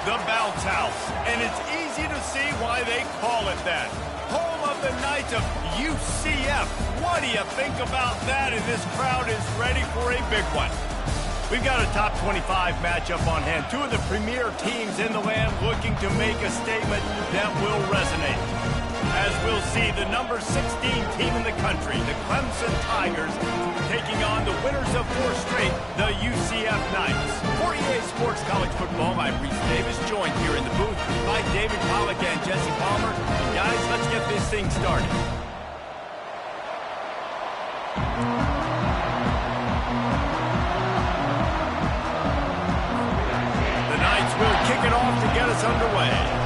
The Bounce House, and it's easy to see why they call it that. Home of the Knights of UCF. What do you think about that? And this crowd is ready for a big one. We've got a top 25 matchup on hand. Two of the premier teams in the land looking to make a statement that will resonate. As we'll see, the number 16 team in the country, the Clemson Tigers, taking on the winners of 4 straight, the UCF Knights. For EA Sports College Football, I'm Reese Davis, joined here in the booth by David Pollack and Jesse Palmer. And guys, let's get this thing started. The Knights will kick it off to get us underway.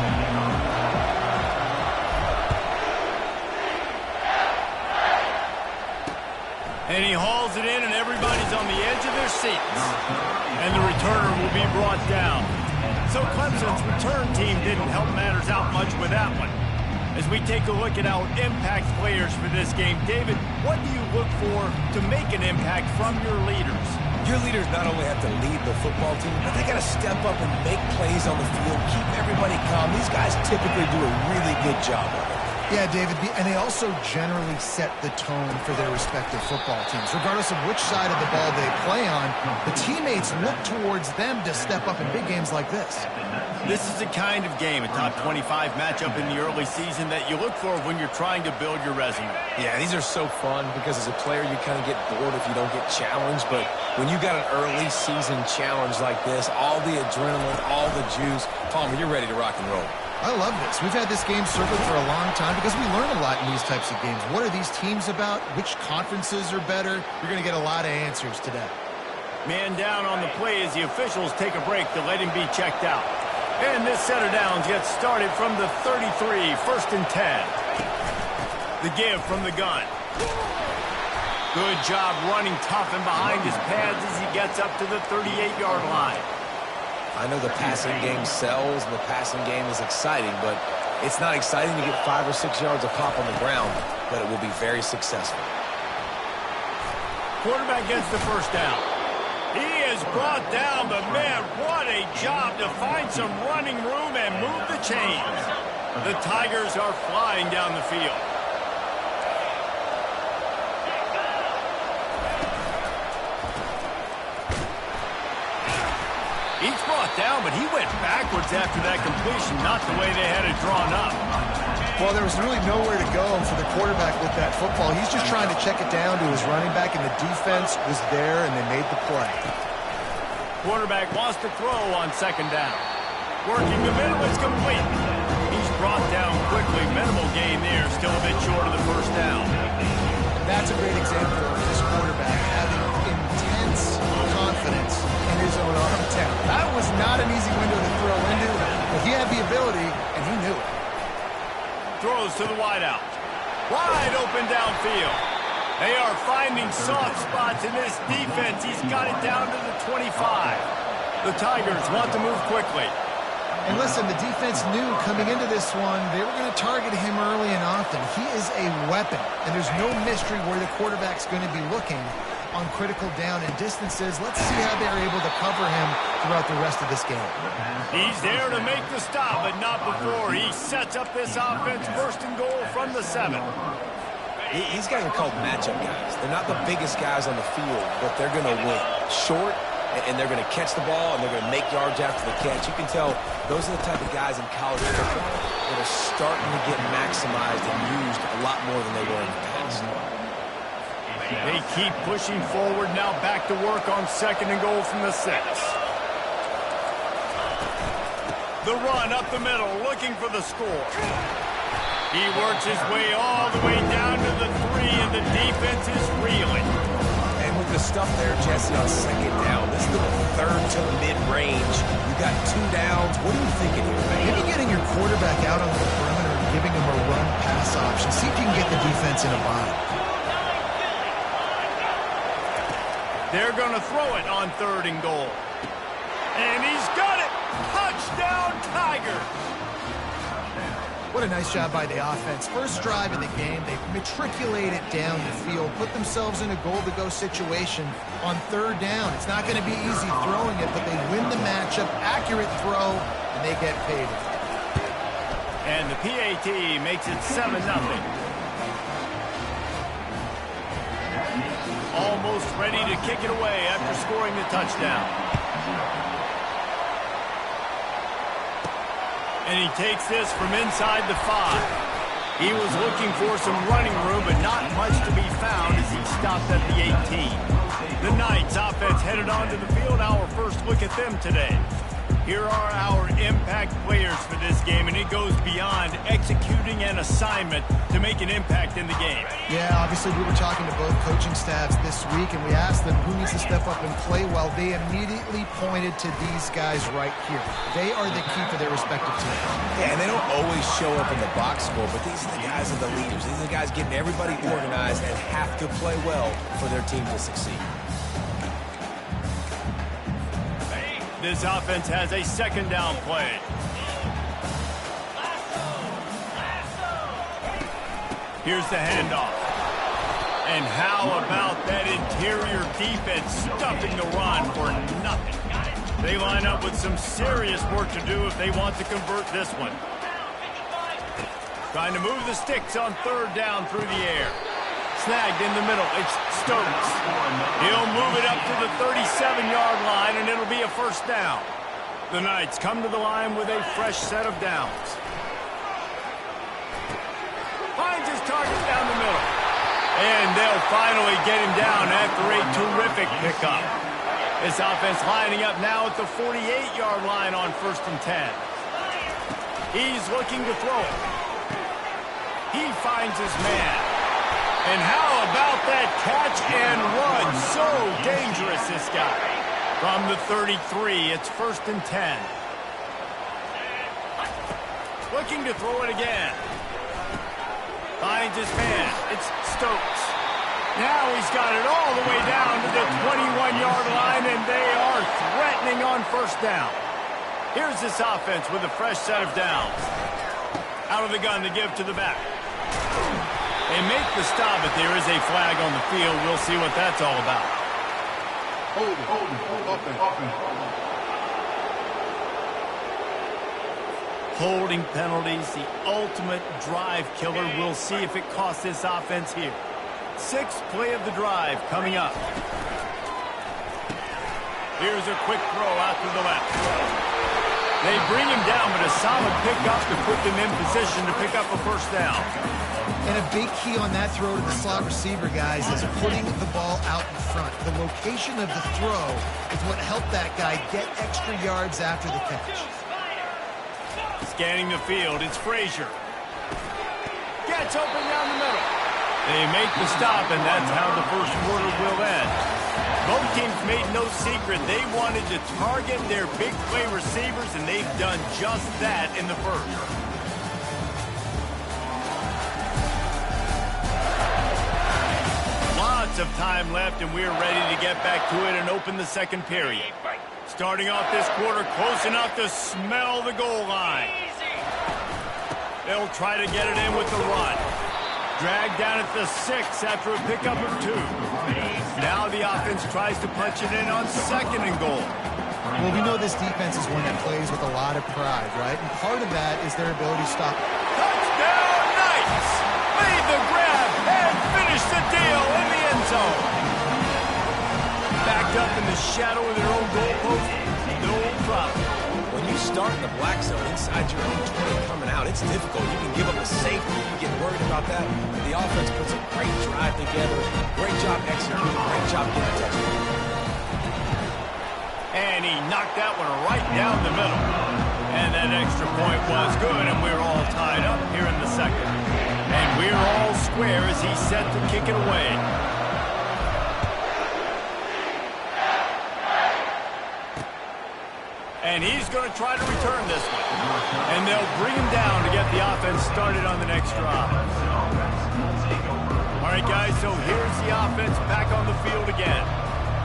And he hauls it in, and everybody's on the edge of their seats. And the returner will be brought down. So Clemson's return team didn't help matters out much with that one. As we take a look at our impact players for this game, David, what do you look for to make an impact from your leaders? Your leaders not only have to lead the football team, but they got to step up and make plays on the field, keep everybody calm. These guys typically do a really good job of it. Yeah, David, and they also generally set the tone for their respective football teams. Regardless of which side of the ball they play on, the teammates look towards them to step up in big games like this. This is the kind of game, a top 25 matchup in the early season, that you look for when you're trying to build your resume. Yeah, these are so fun because as a player, you kind of get bored if you don't get challenged. But when you got an early season challenge like this, all the adrenaline, all the juice, Palmer, you're ready to rock and roll. I love this. We've had this game circled for a long time because we learn a lot in these types of games. What are these teams about? Which conferences are better? You're going to get a lot of answers today. Man down on the play as the officials take a break to let him be checked out. And this set of downs gets started from the 33, 1st and 10. The give from the gun. Good job running tough and behind his pads as he gets up to the 38-yard line. I know the passing game sells and the passing game is exciting, but it's not exciting to get 5 or 6 yards of pop on the ground, but it will be very successful. Quarterback gets the first down. He is brought down, but man, what a job to find some running room and move the chains. The Tigers are flying down the field. He's brought down, but he went backwards after that completion, not the way they had it drawn up. Well, there was really nowhere to go for the quarterback with that football. He's just trying to check it down to his running back, and the defense was there, and they made the play. Quarterback wants to throw on 2nd down. Working the middle, it's complete. He's brought down quickly. Minimal gain there, still a bit short of the 1st down. That's a great example of this quarterback having intense confidence in his own arm talent. That was not an easy window to throw into, but he had the ability, and he knew it. Throws to the wideout. Wide open downfield. They are finding soft spots in this defense. He's got it down to the 25. The Tigers want to move quickly. And listen, the defense knew coming into this one, they were going to target him early and often. He is a weapon, and there's no mystery where the quarterback's going to be looking on critical down and distances. Let's see how they're able to cover him throughout the rest of this game. He's there to make the stop, but not before. He sets up this offense, 1st and goal from the 7. These guys are called matchup guys. They're not the biggest guys on the field, but they're going to win short, and they're going to catch the ball, and they're going to make yards after the catch. You can tell those are the type of guys in college football that are starting to get maximized and used a lot more than they were in the past. They keep pushing forward, now back to work on 2nd and goal from the 6. The run up the middle, looking for the score. He works his way all the way down to the 3, and the defense is reeling. And with the stuff there, Jesse, on 2nd down, this is the 3rd to mid-range. You got 2 downs. What are you thinking here, man? Maybe getting your quarterback out on the perimeter and giving him a run-pass option. See if you can get the defense in a bind. They're going to throw it on 3rd and goal. And he's got it! Touchdown, Tigers! What a nice job by the offense. First drive of the game, they matriculate it down the field, put themselves in a goal-to-go situation on third down. It's not going to be easy throwing it, but they win the matchup, accurate throw, and they get paid. And the PAT makes it 7-0. Almost ready to kick it away after scoring the touchdown. And he takes this from inside the 5. He was looking for some running room, but not much to be found as he stopped at the 18. The Knights offense headed onto the field. Our first look at them today. Here are our impact players for this game, and it goes beyond executing an assignment to make an impact in the game. Yeah, obviously we were talking to both coaching staffs this week, and we asked them who needs to step up and play well. They immediately pointed to these guys right here. They are the key for their respective teams. Yeah, and they don't always show up in the box score, but these are the guys that are the leaders. These are the guys getting everybody organized and have to play well for their team to succeed. This offense has a second down play. Here's the handoff. And how about that interior defense stuffing the run for nothing? They line up with some serious work to do if they want to convert this one. Trying to move the sticks on third down through the air. Snagged in the middle. It's Stokes. He'll move it up to the 37-yard line, and it'll be a first down. The Knights come to the line with a fresh set of downs. Finds his target down the middle. And they'll finally get him down after a terrific pickup. This offense lining up now at the 48-yard line on 1st and 10. He's looking to throw it. He finds his man. And how about that catch and run? So dangerous, this guy. From the 33, it's 1st and 10. Looking to throw it again. Finds his man. It's Stokes. Now he's got it all the way down to the 21-yard line, and they are threatening on first down. Here's this offense with a fresh set of downs. Out of the gun to give to the back. They make the stop, but there is a flag on the field. We'll see what that's all about. Holding penalties, the ultimate drive killer. We'll see if it costs this offense here. 6th play of the drive coming up. Here's a quick throw out to the left. They bring him down, but a solid pickup to put them in position to pick up a first down. And a big key on that throw to the slot receiver, guys, is putting the ball out in front. The location of the throw is what helped that guy get extra yards after the catch. Scanning the field, it's Frazier. Gets open down the middle. They make the stop, and that's how the first quarter will end. Both teams made no secret. They wanted to target their big play receivers, and they've done just that in the first. Lots of time left, and we're ready to get back to it and open the second period. Starting off this quarter close enough to smell the goal line. They'll try to get it in with the run. Dragged down at the 6 after a pickup of 2. Now the offense tries to punch it in on 2nd and goal. Well, we know this defense is one that plays with a lot of pride, right? And part of that is their ability to stop. Touchdown, Knights! Made the grab and finished the deal in the end zone. Backed up in the shadow of their own goalpost, no problem. When you start in the black zone inside your own 20 coming out, it's difficult. You can give up a safety. You get worried about that. But the offense puts a great drive together. Great job executing. Great job getting a touchdown. And he knocked that one right down the middle. And that extra point was good, and we're all tied up here in the second. And we're all square as he's set to kick it away. And he's going to try to return this one. And they'll bring him down to get the offense started on the next drive. All right, guys, so here's the offense back on the field again.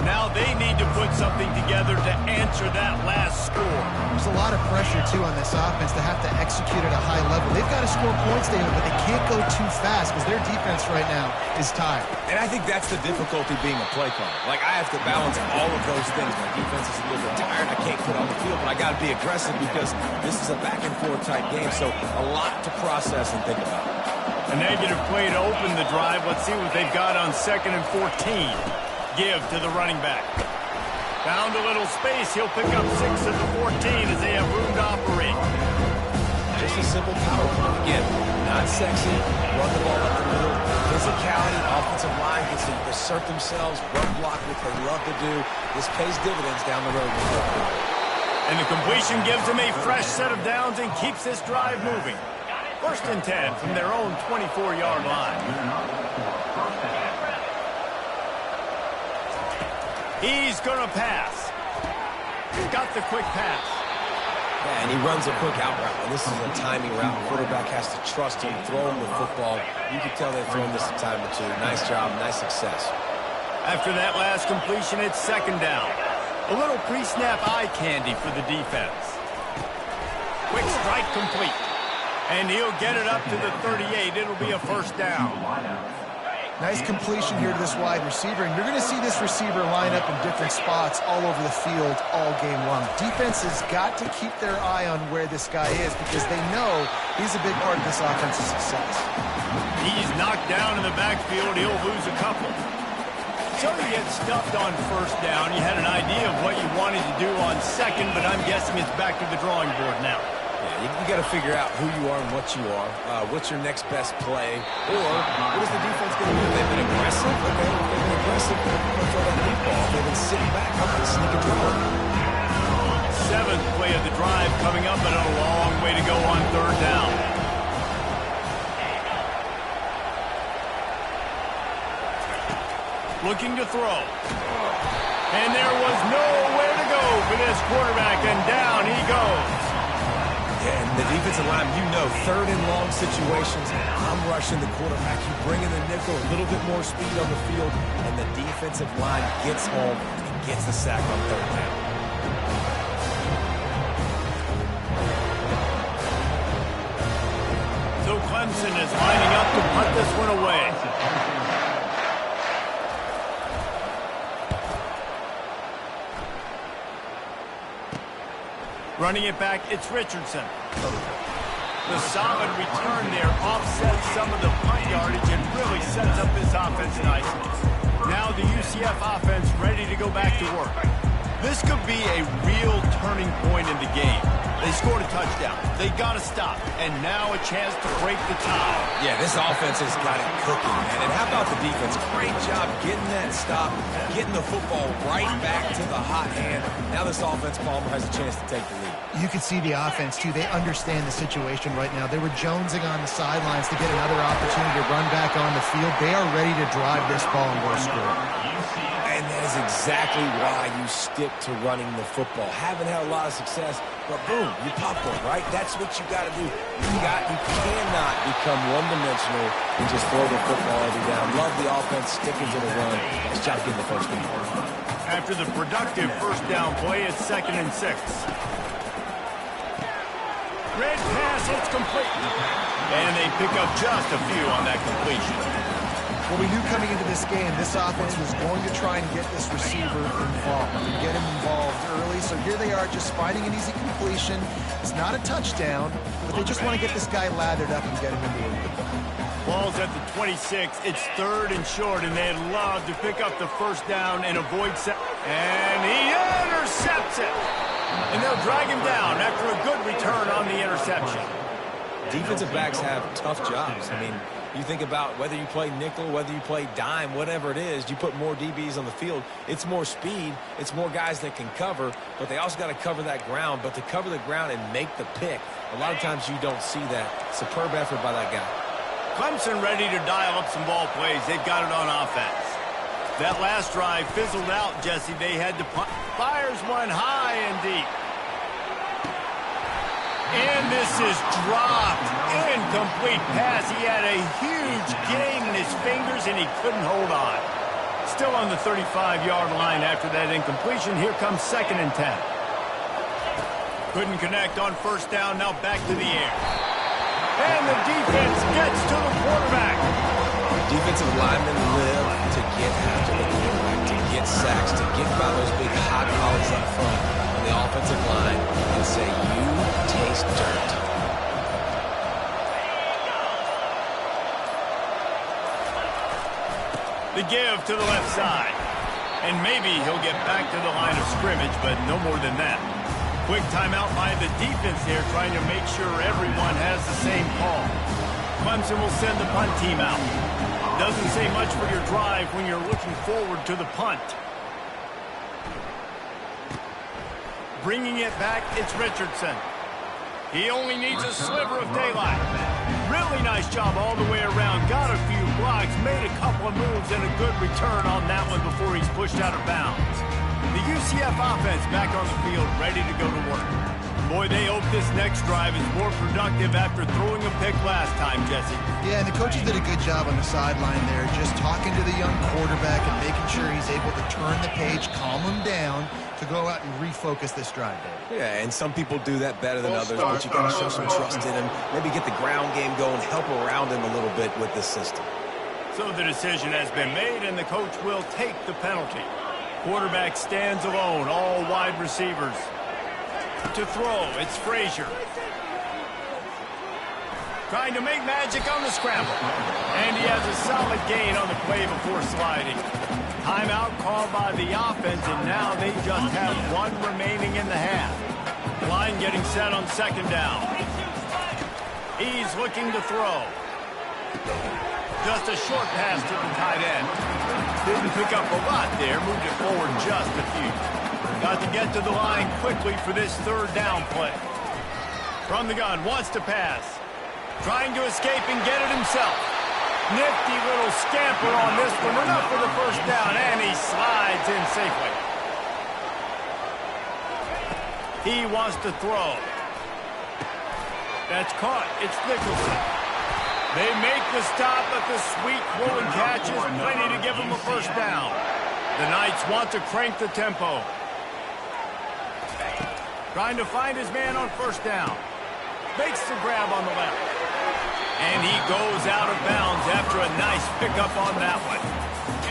Now they need to put something together to answer that last score. There's a lot of pressure, too, on this offense to have to execute at a high level. They've got to score points, David, but they can't go too fast because their defense right now is tired. And I think that's the difficulty being a play caller. Like, I have to balance all of those things. My defense is a little bit tired. I can't put on the field, but I got to be aggressive because this is a back-and-forth type game, so a lot to process and think about. A negative play to open the drive. Let's see what they've got on 2nd and 14. Give to the running back. Found a little space. He'll pick up 6 of the 14 as they have room to operate. Just a simple power play. Again, not sexy. Run the ball up the middle. Physicality. Offensive line gets to assert themselves. Run block, what they love to do. This pays dividends down the road. And the completion gives them a fresh set of downs and keeps this drive moving. 1st and 10 from their own 24-yard line. He's going to pass. Got the quick pass. Yeah, and he runs a quick out route. And this is a timing route. The quarterback has to trust him, throw him the football. You can tell they've thrown this a time or two. Nice job, nice success. After that last completion, it's 2nd down. A little pre-snap eye candy for the defense. Quick strike complete. And he'll get it up to the 38. It'll be a 1st down. Nice completion here to this wide receiver, and you're going to see this receiver line up in different spots all over the field all game long. Defense has got to keep their eye on where this guy is because they know he's a big part of this offense's success. He's knocked down in the backfield. He'll lose a couple. So you get stuffed on 1st down. You had an idea of what you wanted to do on 2nd, but I'm guessing it's back to the drawing board now. Yeah, you got to figure out who you are and what you are. What's your next best play? Or what is the defense going to do? They've been aggressive. Okay, if they've been aggressive, they're going to throw that deep ball. They've been sitting back. How can they sneak a drive? 7th play of the drive coming up, but a long way to go on 3rd down. Looking to throw. And there was nowhere to go for this quarterback, and down he goes. Yeah, and the defensive line, you know, 3rd and long situations, I'm rushing the quarterback. You bring in the nickel, a little bit more speed on the field, and the defensive line gets home and gets the sack on 3rd down. So Clemson is lining up to punt this one away. Running it back, it's Richardson. The solid return there offsets some of the punt yardage and really sets up this offense nicely. Now the UCF offense ready to go back to work. This could be a real turning point in the game. They scored a touchdown. They got to stop. And now a chance to break the tie. Yeah, this offense has got it cooking, man. And how about the defense? Great job getting that stop, getting the football right back to the hot hand. Now this offense, Palmer, has a chance to take the lead. You can see the offense, too. They understand the situation right now. They were jonesing on the sidelines to get another opportunity to run back on the field. They are ready to drive this ball and go score. And that is exactly why you stick to running the football. Haven't had a lot of success, but boom, you pop one, right? That's what you got to do. You cannot become one-dimensional and just throw the football every down. Love the offense, sticking to the run. Nice job getting the first down. After the productive 1st down play, it's 2nd and 6. Red pass, it's complete. And they pick up just a few on that completion. Well, we knew coming into this game, this offense was going to try and get this receiver involved and get him involved early. So here they are just finding an easy completion. It's not a touchdown, but they just want to get this guy lathered up and get him into the lead. Ball's at the 26. It's 3rd and short, and they'd love to pick up the 1st down and avoid and he intercepts it. And they'll drag him down after a good return on the interception. Defensive backs have tough jobs. I mean, you think about whether you play nickel, whether you play dime, whatever it is, you put more DBs on the field. It's more speed. It's more guys that can cover, but they also got to cover that ground. But to cover the ground and make the pick, a lot of times you don't see that. Superb effort by that guy. Clemson ready to dial up some ball plays. They've got it on offense. That last drive fizzled out, Jesse. They had to punt. Fires one high and deep. And this is dropped. Incomplete pass. He had a huge game in his fingers, and he couldn't hold on. Still on the 35-yard line after that incompletion. Here comes 2nd and 10. Couldn't connect on first down. Now back to the air. And the defense gets to the quarterback. Defensive linemen live to get after the quarterback, to get sacks, to get by those big hot collars up front on the offensive line and say, you taste dirt. The give to the left side. And maybe he'll get back to the line of scrimmage, but no more than that. Quick timeout by the defense here, trying to make sure everyone has the same call. Clemson will send the punt team out. Doesn't say much for your drive when you're looking forward to the punt. Bringing it back, it's Richardson. He only needs a sliver of daylight. Really nice job all the way around. Got a few blocks, made a couple of moves, and a good return on that one before he's pushed out of bounds. The UCF offense back on the field, ready to go to work. Boy, they hope this next drive is more productive after throwing a pick last time, Jesse. Yeah, and the coaches did a good job on the sideline there, just talking to the young quarterback and making sure he's able to turn the page, calm him down, to go out and refocus this drive, Dave. Yeah, and some people do that better than others, but you got to show some trust in him. Maybe get the ground game going, help around him a little bit with this system. So the decision has been made, and the coach will take the penalty. Quarterback stands alone, all wide receivers. To throw, it's Frazier. Trying to make magic on the scramble. And he has a solid gain on the play before sliding. Timeout called by the offense, and now they just have one remaining in the half. Line getting set on 2nd down. He's looking to throw. Just a short pass to the tight end. Didn't pick up a lot there, moved it forward just a few. Got to get to the line quickly for this 3rd down play. From the gun, wants to pass. Trying to escape and get it himself. Nifty little scamper on this one. Enough for the 1st down, and he slides in safely. He wants to throw. That's caught. It's Nicholson. They make the stop, but the sweet rolling catch is plenty to give them a 1st down. The Knights want to crank the tempo. Trying to find his man on 1st down. Makes the grab on the left. And he goes out of bounds after a nice pickup on that one.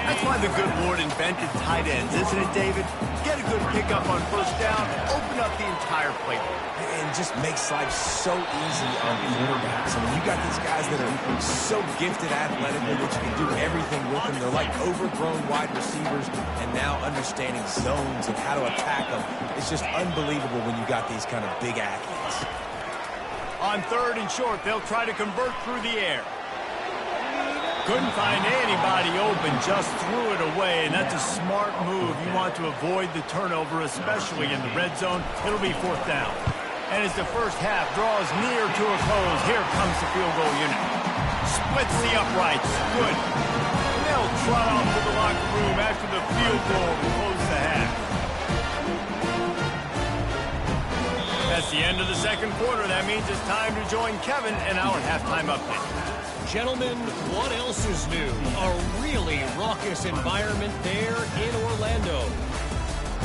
That's why the good Lord invented tight ends, isn't it, David? Get a good pickup on 1st down, open up the entire plate. And just makes life so easy on quarterbacks. I mean, you got these guys that are so gifted athletically that you can do everything with them. They're like overgrown wide receivers, and now understanding zones and how to attack them. It's just unbelievable when you got these kind of big athletes. On 3rd and short, they'll try to convert through the air. Couldn't find anybody open, just threw it away, and that's a smart move. You want to avoid the turnover, especially in the red zone. It'll be 4th down. And as the 1st half draws near to a close, here comes the field goal unit. Splits the uprights. Good. And they'll trot off to the locker room after the field goal to close the half. That's the end of the 2nd quarter. That means it's time to join Kevin in our halftime update. Gentlemen, what else is new? A really raucous environment there in Orlando.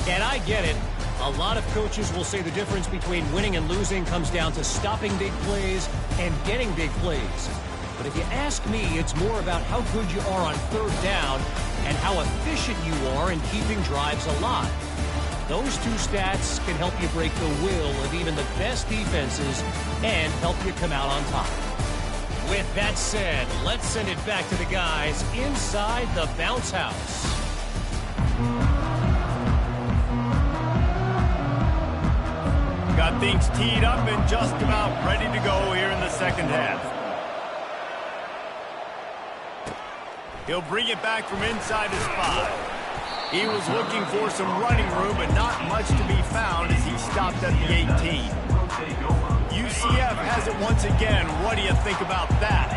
And I get it. A lot of coaches will say the difference between winning and losing comes down to stopping big plays and getting big plays. But if you ask me, it's more about how good you are on 3rd down and how efficient you are in keeping drives alive. Those 2 stats can help you break the will of even the best defenses and help you come out on top. With that said, let's send it back to the guys inside the bounce house. Got things teed up and just about ready to go here in the 2nd half. He'll bring it back from inside his 5. He was looking for some running room, but not much to be found as he stopped at the 18. UCF has it once again. What do you think about that?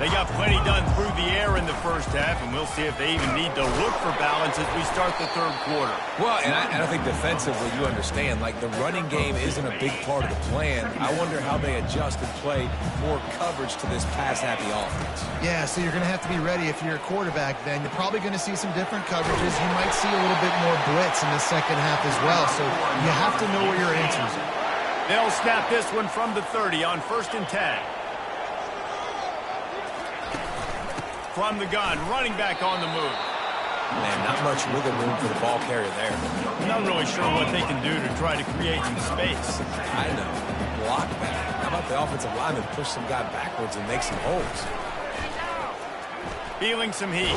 They got plenty done through the air in the first half, and we'll see if they even need to look for balance as we start the third quarter. Well, and I think defensively, you understand, like the running game isn't a big part of the plan. I wonder how they adjust and play more coverage to this pass-happy offense. Yeah, so you're going to have to be ready if you're a quarterback then. You're probably going to see some different coverages. You might see a little bit more blitz in the second half as well, so you have to know where your answers are. They'll snap this one from the 30 on 1st and 10. From the gun, running back on the move. Man, not much wiggle room for the ball carrier there. Not really sure what they can do to try to create some space. I know. Block back. How about the offensive lineman push some guy backwards and make some holes? Feeling some heat.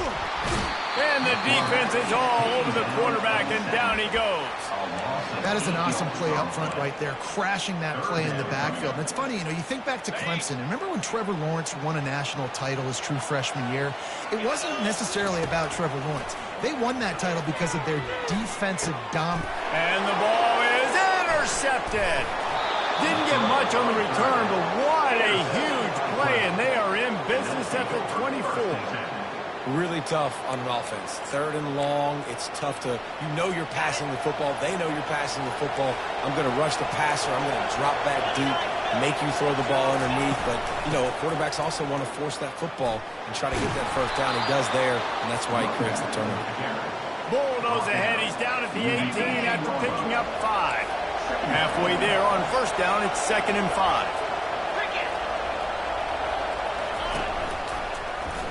And the defense is all over the quarterback, and down he goes. That is an awesome play up front right there, crashing that play in the backfield. And it's funny, you know, you think back to Clemson. Remember when Trevor Lawrence won a national title his true freshman year? It wasn't necessarily about Trevor Lawrence. They won that title because of their defensive dominance. And the ball is intercepted. Didn't get much on the return, but what a huge play, and they are in business at the 24. Really tough on an offense. 3rd and long, it's tough to, you know you're passing the football. They know you're passing the football. I'm going to rush the passer. I'm going to drop back deep, make you throw the ball underneath. But, you know, quarterbacks also want to force that football and try to get that first down. He does there, and that's why he creates the turnover. Bulldoze ahead. He's down at the 18 after picking up 5. Halfway there on 1st down, it's 2nd and 5.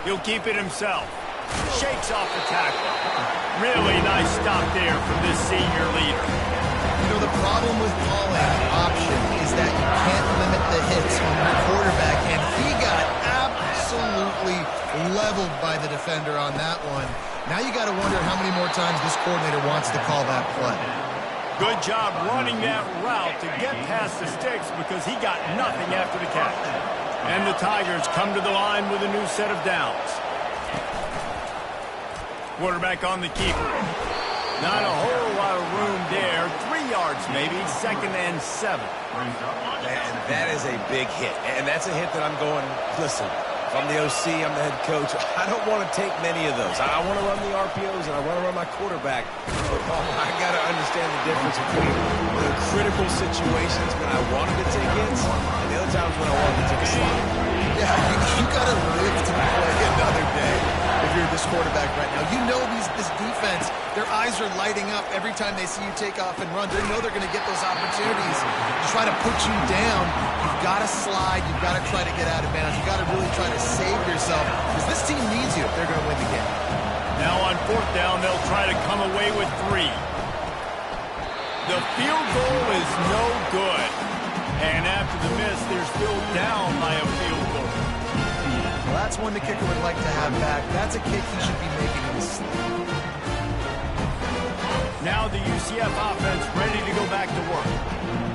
He'll keep it himself. Shakes off the tackle. Really nice stop there from this senior leader. You know, the problem with calling option is that you can't limit the hits on your quarterback, and he got absolutely leveled by the defender on that one. Now you got to wonder how many more times this coordinator wants to call that play. Good job running that route to get past the sticks because he got nothing after the catch. And the Tigers come to the line with a new set of downs. Quarterback on the keeper. Not a whole lot of room there. 3 yards maybe. 2nd and 7. And that is a big hit. And that's a hit that I'm going, listen, if I'm the OC, I'm the head coach, I don't want to take many of those. I want to run the RPOs and I want to run my quarterback. But I got to understand the difference between the critical situations when I wanted to take hits and the other times when I wanted to take a slide. Yeah, you got to live to play another day if you're this quarterback right now. You know this defense, their eyes are lighting up every time they see you take off and run. They know they're going to get those opportunities to try to put you down. You've got to slide. You've got to try to get out of bounds. You've got to really try to save yourself because this team needs you if they're going to win the game. Now on 4th down, they'll try to come away with 3. The field goal is no good. And after the miss, they're still down by a field goal. Well, that's one the kicker would like to have back. That's a kick he should be making in his sleep. Now the UCF offense ready to go back to work.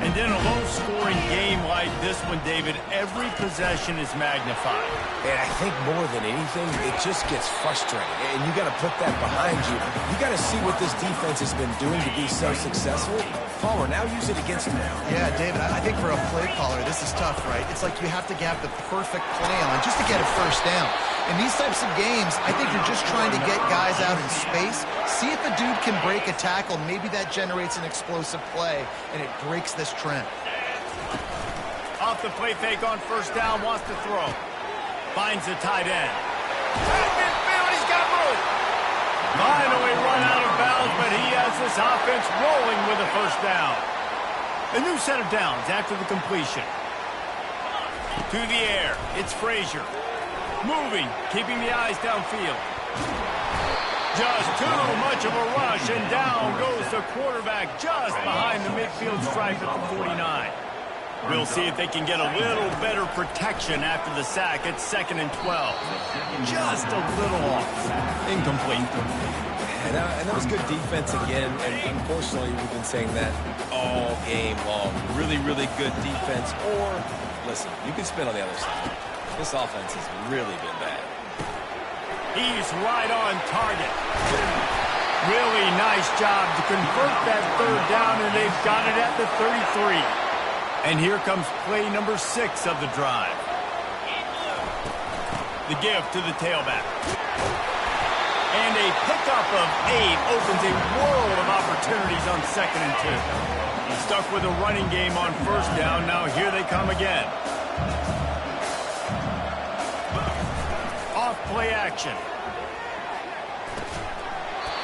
And in a low-scoring game like this one, David, every possession is magnified. And I think more than anything, it just gets frustrating. And you got to put that behind you. You got to see what this defense has been doing to be so successful. Palmer, now use it against them. Yeah, David, I think for a play caller, this is tough, right? It's like you have to have the perfect play on just to get a first down. In these types of games, I think you're just trying to get guys out in space, see if a dude can break a tackle. Maybe that generates an explosive play, and it breaks this trend. Off the play fake on 1st down, wants to throw. Finds the tight end. At midfield, he's got room. Finally run out of bounds, but he has this offense rolling with a 1st down. A new set of downs after the completion. To the air, it's Frazier. Moving, keeping the eyes downfield. Just too much of a rush, and down goes the quarterback just behind the midfield stripe at the 49. We'll see if they can get a little better protection after the sack. It's 2nd and 12. Just a little off. Incomplete. And that was good defense again, and unfortunately we've been saying that all game long. Really, really good defense, or, listen, you can spin on the other side. This offense has really been bad. He's right on target. Really nice job to convert that 3rd down, and they've got it at the 33. And here comes play number 6 of the drive. The give to the tailback. And a pickup of 8 opens a world of opportunities on 2nd and 2. He's stuck with a running game on 1st down. Now here they come again. Off play action.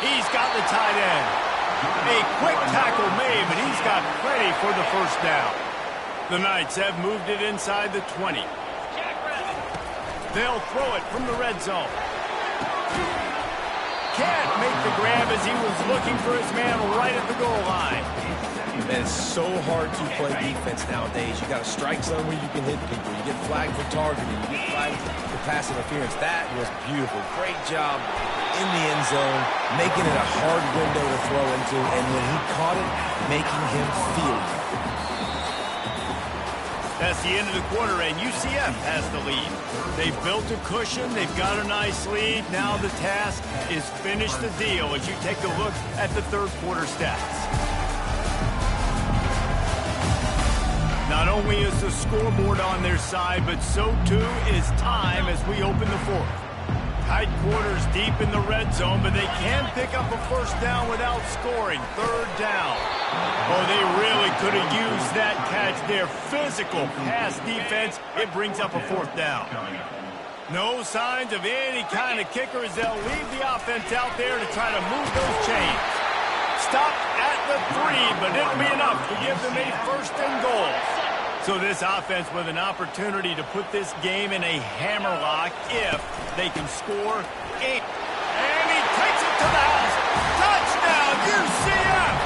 He's got the tight end. A quick tackle made, but he's got plenty for the 1st down. The Knights have moved it inside the 20. They'll throw it from the red zone. Can't make the grab as he was looking for his man right at the goal line. Man, it's so hard to play defense nowadays. You got a strike zone where you can hit people. You get flagged for targeting. You get flagged for pass interference. That was beautiful. Great job in the end zone, making it a hard window to throw into, and when he caught it, making him feel it. That's the end of the quarter, and UCF has the lead. They've built a cushion. They've got a nice lead. Now the task is finish the deal as you take a look at the 3rd quarter stats. Not only is the scoreboard on their side, but so too is time as we open the 4th. Tight quarters deep in the red zone, but they can pick up a 1st down without scoring. 3rd down. Oh, they really could have used that catch there. Physical pass defense. It brings up a 4th down. No signs of any kind of kicker as they'll leave the offense out there to try to move those chains. Stopped at the 3, but it'll be enough to give them a 1st and goal. So this offense with an opportunity to put this game in a hammerlock if they can score 8. And he takes it to the house. Touchdown, UCF!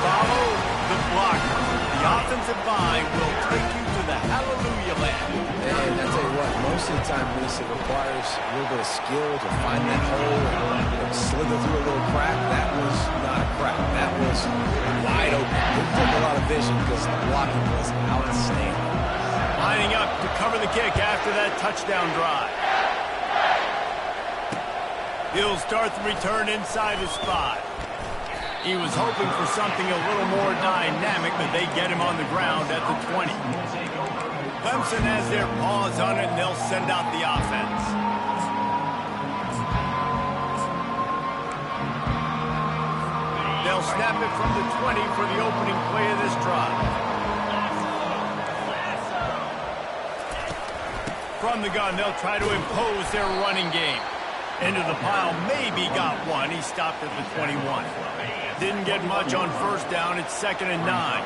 Follow the blocker. The offensive line will take you to the hallelujah land. And I tell you what, most of the time, Reese, it requires a little bit of skill to find that hole and slither through a little crack. That was not a crack. That was wide open. It took a lot of vision because the blocking was outstanding. Lining up to cover the kick after that touchdown drive. He'll start the return inside his spot. He was hoping for something a little more dynamic, but they get him on the ground at the 20. Clemson has their paws on it, and they'll send out the offense. They'll snap it from the 20 for the opening play of this drive. From the gun, they'll try to impose their running game. Into the pile, maybe got one. He stopped at the 21. Didn't get much on 1st down. It's 2nd and 9.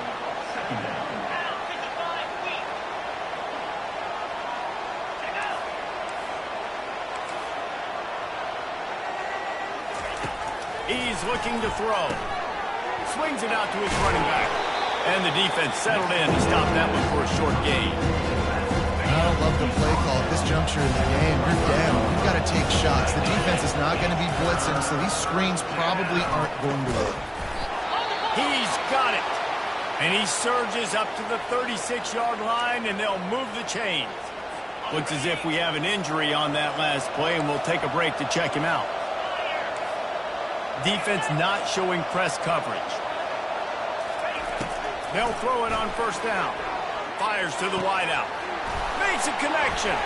He's looking to throw. Swings it out to his running back. And the defense settled in to stop that one for a short gain. I don't love the play call at this juncture in the game. You're down. You've got to take shots. The defense is not going to be blitzing, so these screens probably aren't going to work. He's got it. And he surges up to the 36-yard line, and they'll move the chains. Looks as if we have an injury on that last play, and we'll take a break to check him out. Defense not showing press coverage. They'll throw it on 1st down. Fires to the wideout. Makes a connection.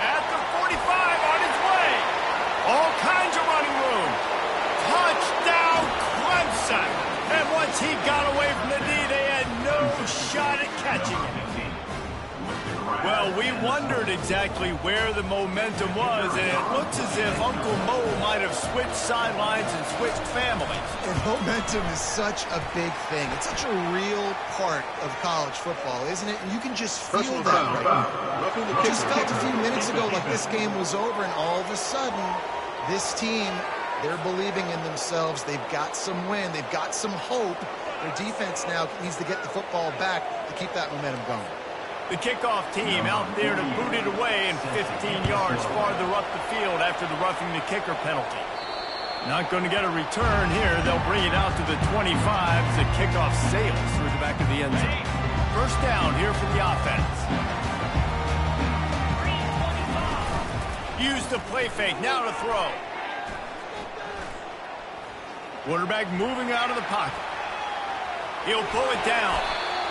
At the 45, on his way. All kinds of running room. Touchdown, Clemson. And once he got away from the D, they had no shot at catching him. Well, we wondered exactly where the momentum was, and it looks as if Uncle Mo might have switched sidelines and switched families. And momentum is such a big thing. It's such a real part of college football, isn't it? And you can just feel that right now. Just felt a few minutes ago like this game was over, and all of a sudden, this team, they're believing in themselves. They've got some win. They've got some hope. Their defense now needs to get the football back to keep that momentum going. The kickoff team out there to boot it away and 15 yards farther up the field after the roughing the kicker penalty. Not going to get a return here. They'll bring it out to the 25 as the kickoff sails through the back of the end zone. 1st down here for the offense. Use the play fake. Now to throw. Quarterback moving out of the pocket. He'll pull it down.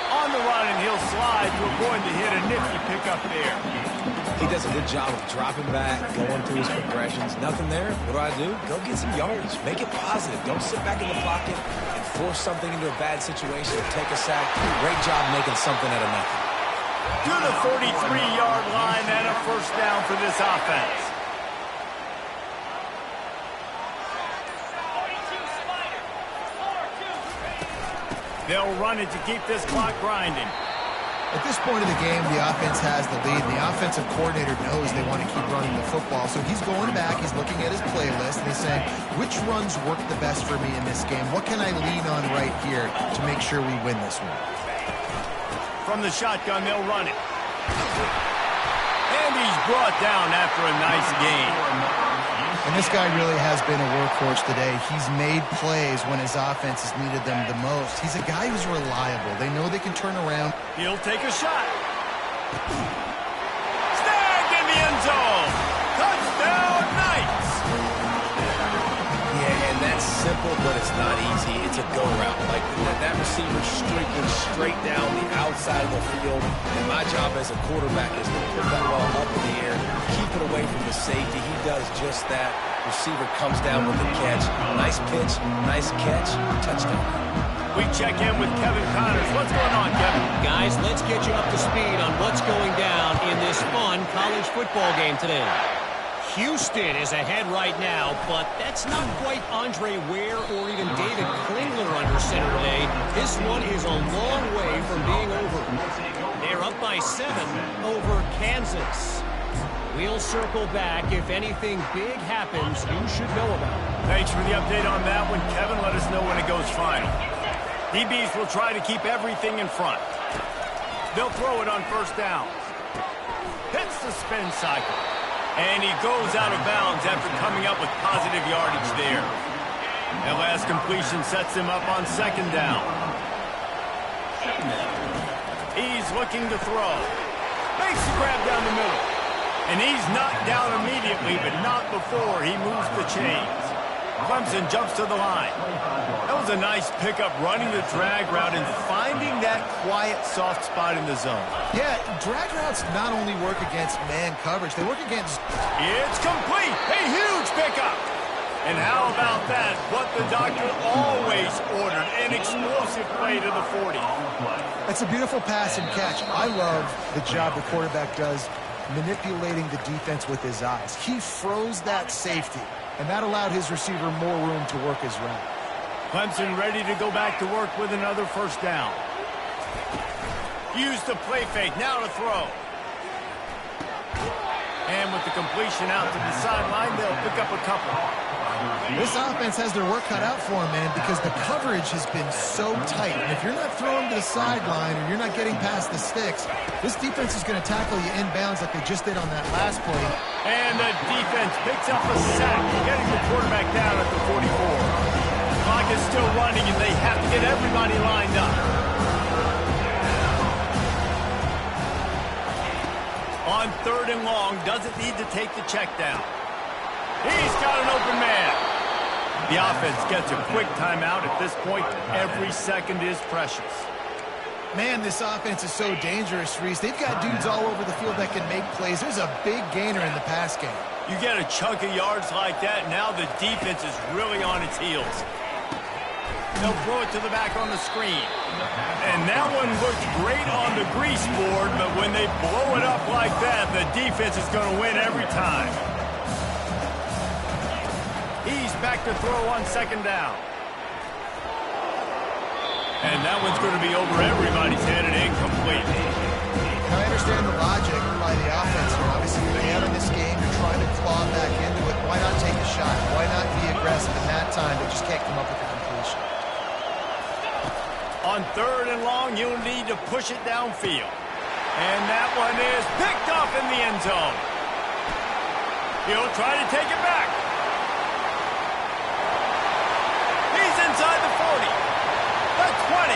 On the run, and he'll slide try to avoid the hit, a nifty pickup there. He does a good job of dropping back, going through his progressions. Nothing there. What do? Go get some yardage. Make it positive. Don't sit back in the pocket and force something into a bad situation or take a sack. Great job making something out of nothing. To the 43-yard line and a first down for this offense. They'll run it to keep this clock grinding. At this point of the game, the offense has the lead. The offensive coordinator knows they want to keep running the football. So he's going back, he's looking at his playlist, and he's saying, which runs work the best for me in this game? What can I lean on right here to make sure we win this one? From the shotgun, they'll run it. And he's brought down after a nice gain. And this guy really has been a workhorse today. He's made plays when his offense has needed them the most. He's a guy who's reliable. They know they can turn around. He'll take a shot. Snagged in the end zone. Touchdown, Knights. Yeah, and that's simple, but it's not easy. It's a go route. Like that receiver streaking straight down the outside of the field. And my job as a quarterback is to put that ball up in the air, keep it away from the safety. He does just that. Receiver comes down with the catch. Nice pitch, nice catch, touchdown. We check in with Kevin Connors. What's going on, Kevin? Guys, let's get you up to speed on what's going down in this fun college football game today. Houston is ahead right now, but that's not quite Andre Ware or even David Klingler under center today. This one is a long way from being over. They're up by 7 over Kansas. We'll circle back. If anything big happens, you should know about it. Thanks for the update on that one, Kevin. Let us know when it goes final. DBs will try to keep everything in front. They'll throw it on first down. Hits the spin cycle. And he goes out of bounds after coming up with positive yardage there. That last completion sets him up on second down. He's looking to throw. Makes the grab down the middle. And he's knocked down immediately, but not before he moves the chains. Clemson jumps to the line. That was a nice pickup, running the drag route and finding that quiet, soft spot in the zone. Yeah, drag routes not only work against man coverage, they work against... It's complete. A huge pickup. And how about that? What the doctor always ordered, an explosive play to the 40. That's a beautiful pass and catch. I love the job the quarterback does manipulating the defense with his eyes. He froze that safety, and that allowed his receiver more room to work his route. Clemson ready to go back to work with another first down. Use the play fake, now to throw. And with the completion out to the sideline, they'll pick up a couple. This offense has their work cut out for them, man, because the coverage has been so tight. And if you're not throwing to the sideline or you're not getting past the sticks, this defense is going to tackle you inbounds like they just did on that last play. And the defense picks up a sack, getting the quarterback down at the 44. The clock is still running, and they have to get everybody lined up. On third and long, doesn't need to take the check down. He's got an open man. The offense gets a quick timeout at this point. Every second is precious. Man, this offense is so dangerous, Reese. They've got dudes all over the field that can make plays. There's a big gainer in the pass game. You get a chunk of yards like that, now the defense is really on its heels. They'll throw it to the back on the screen. And that one looked great on the grease board, but when they blow it up like that, the defense is going to win every time. He's back to throw on second down. And that one's going to be over everybody's head and incomplete. Now, I understand the logic by the offense here. Obviously, you're down in this game. You're trying to claw back into it. Why not take a shot? Why not be aggressive in that time, but just can't come up with a completion? On third and long, you'll need to push it downfield. And that one is picked off in the end zone. He'll try to take it back. He's inside the 40. The 20.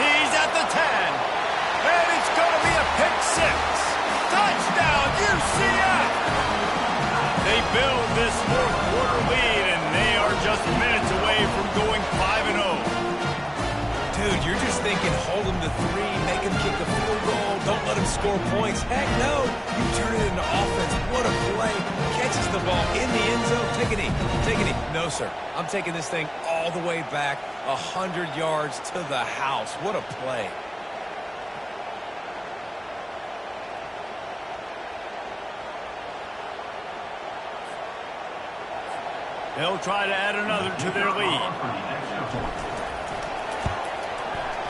He's at the 10. And it's going to be a pick six. Touchdown, UCF! They build this fourth quarter lead, and they are just minutes away from going 5-0. Dude, you're just thinking hold him to 3, make him kick a field goal, score points. Heck no. You turn it into offense. What a play. Catches the ball in the end zone. Take a knee. Take a knee. No, sir. I'm taking this thing all the way back 100 yards to the house. What a play. They'll try to add another to their lead.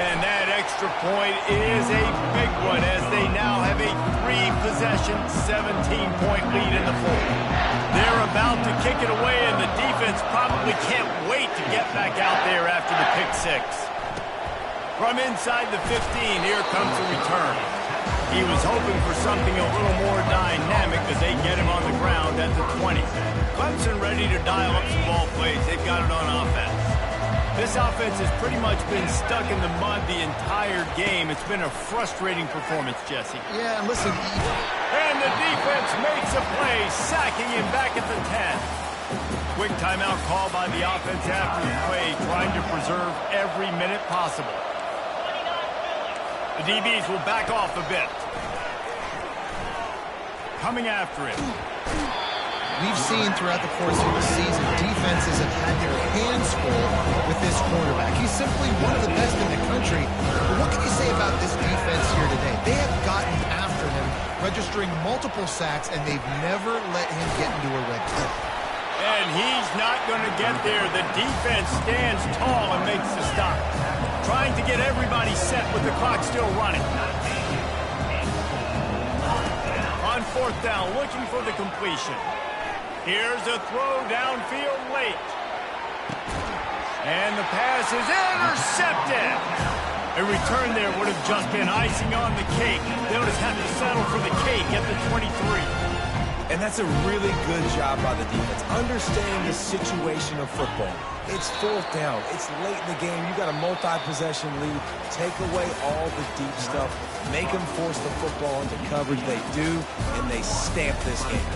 And that extra point is a big one as they now have a 3-possession, 17-point lead in the fourth. They're about to kick it away, and the defense probably can't wait to get back out there after the pick six. From inside the 15, here comes the return. He was hoping for something a little more dynamic as they get him on the ground at the 20. Clemson ready to dial up some ball plays. They've got it on offense. This offense has pretty much been stuck in the mud the entire game. It's been a frustrating performance, Jesse. Yeah, and listen. And the defense makes a play, sacking him back at the 10. Quick timeout call by the offense after the play, trying to preserve every minute possible. The DBs will back off a bit. Coming after it. We've seen throughout the course of the season, defenses have had their hands full with this quarterback. He's simply one of the best in the country. But what can you say about this defense here today? They have gotten after him, registering multiple sacks, and they've never let him get into a red zone. And he's not going to get there. The defense stands tall and makes the stop. Trying to get everybody set with the clock still running. On fourth down, looking for the completion. Here's a throw downfield late. And the pass is intercepted. A return there would have just been icing on the cake. They'll just have to settle for the cake at the 23. And that's a really good job by the defense. Understanding the situation of football. It's fourth down. It's late in the game. You got a multi-possession lead. Take away all the deep stuff. Make them force the football into coverage. They do, and they stamp this game.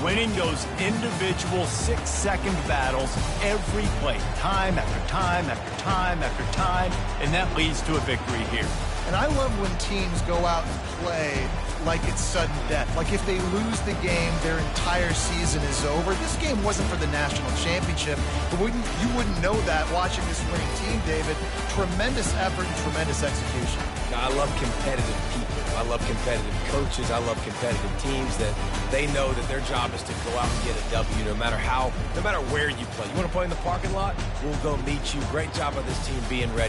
Winning those individual 6-second battles every play, time after time after time after time, and that leads to a victory here. And I love when teams go out and play like it's sudden death. Like if they lose the game, their entire season is over. This game wasn't for the national championship, but you wouldn't know that watching this winning team, David. Tremendous effort and tremendous execution. Now, I love competitive people. I love competitive coaches. I love competitive teams that they know that their job is to go out and get a W no matter where you play. You want to play in the parking lot? We'll go meet you. Great job by this team being ready.